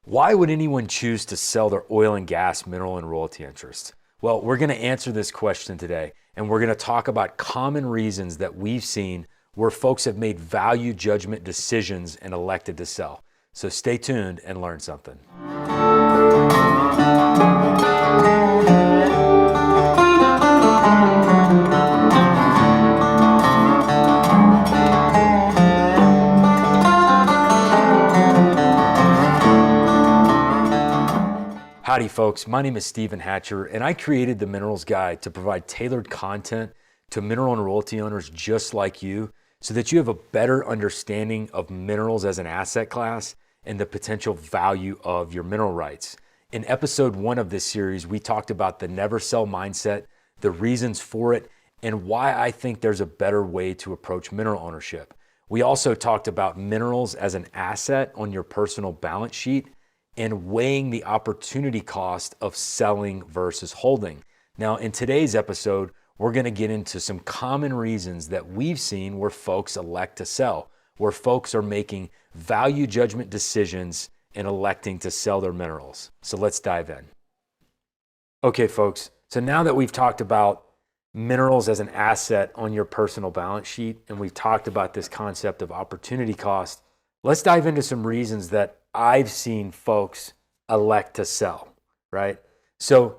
Why would anyone choose to sell their oil and gas, mineral, and royalty interests? Well, we're going to answer this question today, and we're going to talk about common reasons that we've seen where folks have made value judgment decisions and elected to sell. So stay tuned and learn something. Howdy folks, my name is Stephen Hatcher and I created the Minerals Guide to provide tailored content to mineral and royalty owners just like you so that you have a better understanding of minerals as an asset class and the potential value of your mineral rights. In episode 1 of this series, we talked about the never sell mindset, the reasons for it, and why I think there's a better way to approach mineral ownership. We also talked about minerals as an asset on your personal balance sheet and weighing the opportunity cost of selling versus holding. Now, in today's episode, we're going to get into some common reasons that we've seen where folks elect to sell, where folks are making value judgment decisions and electing to sell their minerals. So let's dive in. Okay, folks, so now that we've talked about minerals as an asset on your personal balance sheet, and we've talked about this concept of opportunity cost, let's dive into some reasons that I've seen folks elect to sell, right? So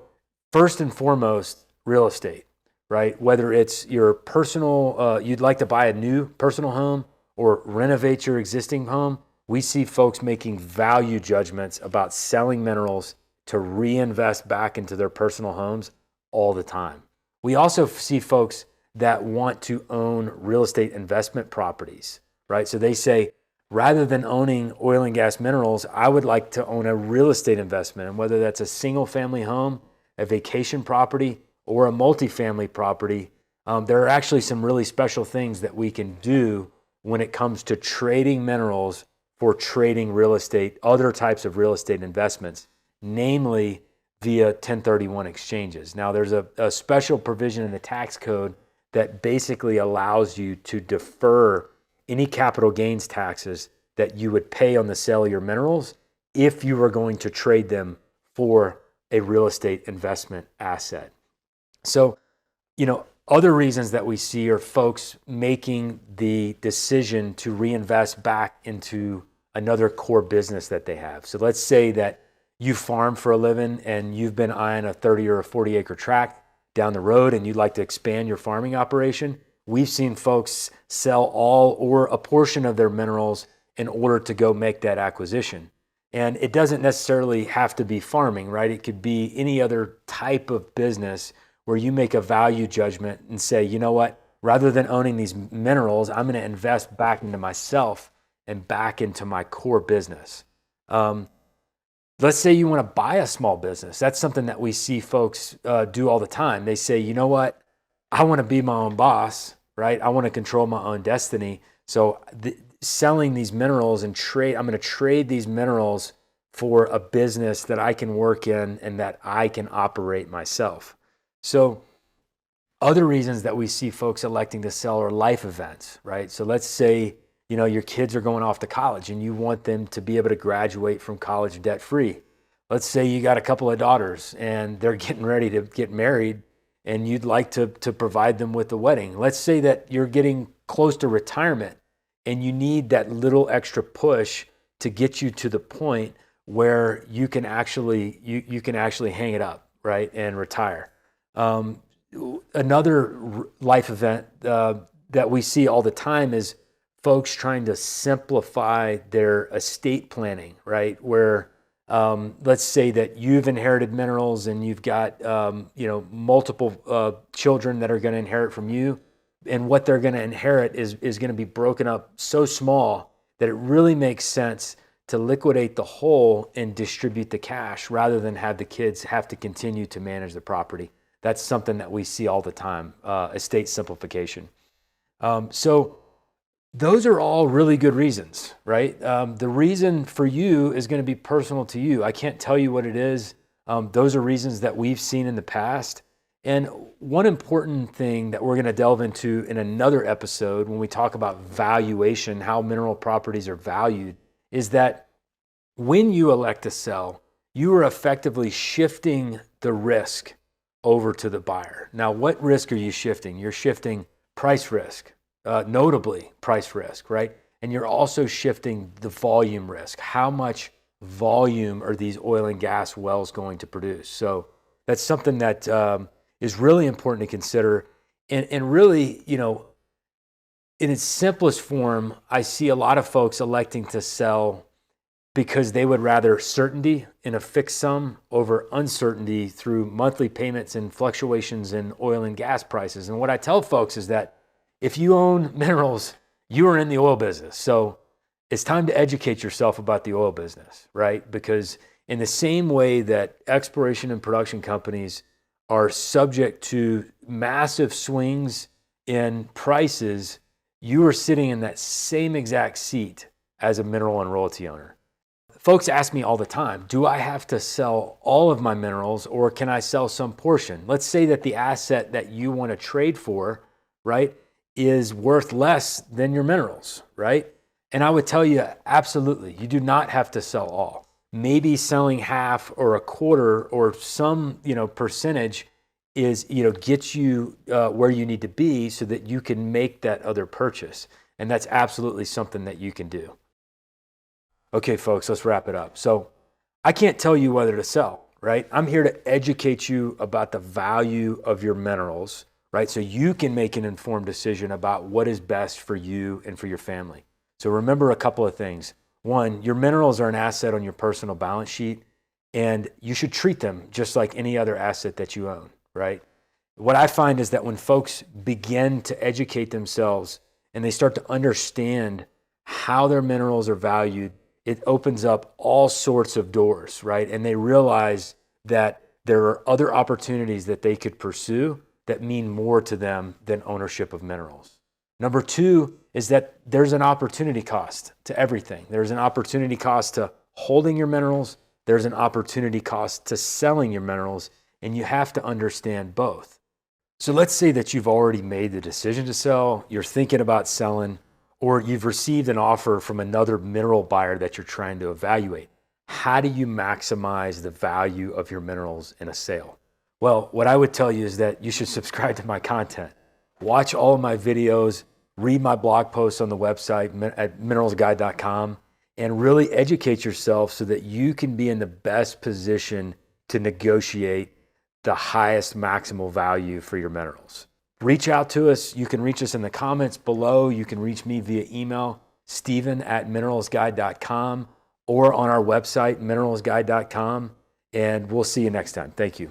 first and foremost, real estate, right? Whether it's your personal, you'd like to buy a new personal home or renovate your existing home, we see folks making value judgments about selling minerals to reinvest back into their personal homes all the time. We also see folks that want to own real estate investment properties, right? So they say, rather than owning oil and gas minerals, I would like to own a real estate investment. And whether that's a single family home, a vacation property, or a multifamily property, there are actually some really special things that we can do when it comes to trading minerals for trading real estate, other types of real estate investments, namely via 1031 exchanges. Now, there's a special provision in the tax code that basically allows you to defer any capital gains taxes that you would pay on the sale of your minerals if you were going to trade them for a real estate investment asset. So, other reasons that we see are folks making the decision to reinvest back into another core business that they have. So let's say that you farm for a living and you've been eyeing a 30 or a 40 acre tract down the road and you'd like to expand your farming operation. We've seen folks sell all or a portion of their minerals in order to go make that acquisition. And it doesn't necessarily have to be farming, right? It could be any other type of business where you make a value judgment and say, you know what, rather than owning these minerals, I'm going to invest back into myself and back into my core business. Let's say you want to buy a small business. That's something that we see folks do all the time. They say, you know what, I want to be my own boss, right? I want to control my own destiny. So selling these minerals and I'm going to trade these minerals for a business that I can work in and that I can operate myself. So other reasons that we see folks electing to sell are life events, right? So let's say, your kids are going off to college and you want them to be able to graduate from college debt free. Let's say you got a couple of daughters and they're getting ready to get married and you'd like to provide them with a wedding. Let's say that you're getting close to retirement and you need that little extra push to get you to the point where you can actually hang it up, right, and retire. Another life event that we see all the time is folks trying to simplify their estate planning, right, where let's say that you've inherited minerals and you've got multiple children that are going to inherit from you, and what they're going to inherit is going to be broken up so small that it really makes sense to liquidate the whole and distribute the cash rather than have the kids have to continue to manage the property. That's something that we see all the time, estate simplification. So those are all really good reasons, right? The reason for you is going to be personal to you. I can't tell you what it is. Those are reasons that we've seen in the past. And one important thing that we're going to delve into in another episode when we talk about valuation, how mineral properties are valued, is that When you elect to sell, you are effectively shifting the risk over to the buyer. Now, what risk are you shifting? You're shifting price risk, notably price risk, right? And you're also shifting the volume risk. How much volume are these oil and gas wells going to produce? So that's something that is really important to consider. And really, in its simplest form, I see a lot of folks electing to sell because they would rather certainty in a fixed sum over uncertainty through monthly payments and fluctuations in oil and gas prices. And what I tell folks is that if you own minerals, you are in the oil business. So it's time to educate yourself about the oil business, right? Because in the same way that exploration and production companies are subject to massive swings in prices, you are sitting in that same exact seat as a mineral and royalty owner. Folks ask me all the time, do I have to sell all of my minerals or can I sell some portion? Let's say that the asset that you want to trade for, right, is worth less than your minerals, right? And I would tell you, absolutely, you do not have to sell all. Maybe selling half or a quarter or some, percentage is, gets you where you need to be so that you can make that other purchase. And that's absolutely something that you can do. Okay, folks, let's wrap it up. So I can't tell you whether to sell, right? I'm here to educate you about the value of your minerals, right? So you can make an informed decision about what is best for you and for your family. So remember a couple of things. One, your minerals are an asset on your personal balance sheet, and you should treat them just like any other asset that you own, right? What I find is that when folks begin to educate themselves and they start to understand how their minerals are valued, it opens up all sorts of doors, right? And they realize that there are other opportunities that they could pursue that mean more to them than ownership of minerals. Number two is that there's an opportunity cost to everything. There's an opportunity cost to holding your minerals. There's an opportunity cost to selling your minerals, and you have to understand both. So let's say that you've already made the decision to sell, you're thinking about selling, or you've received an offer from another mineral buyer that you're trying to evaluate. How do you maximize the value of your minerals in a sale? Well, what I would tell you is that you should subscribe to my content. Watch all of my videos, read my blog posts on the website at mineralsguide.com, and really educate yourself so that you can be in the best position to negotiate the highest maximal value for your minerals. Reach out to us. You can reach us in the comments below. You can reach me via email, Steven@mineralsguide.com, or on our website, mineralsguide.com. And we'll see you next time. Thank you.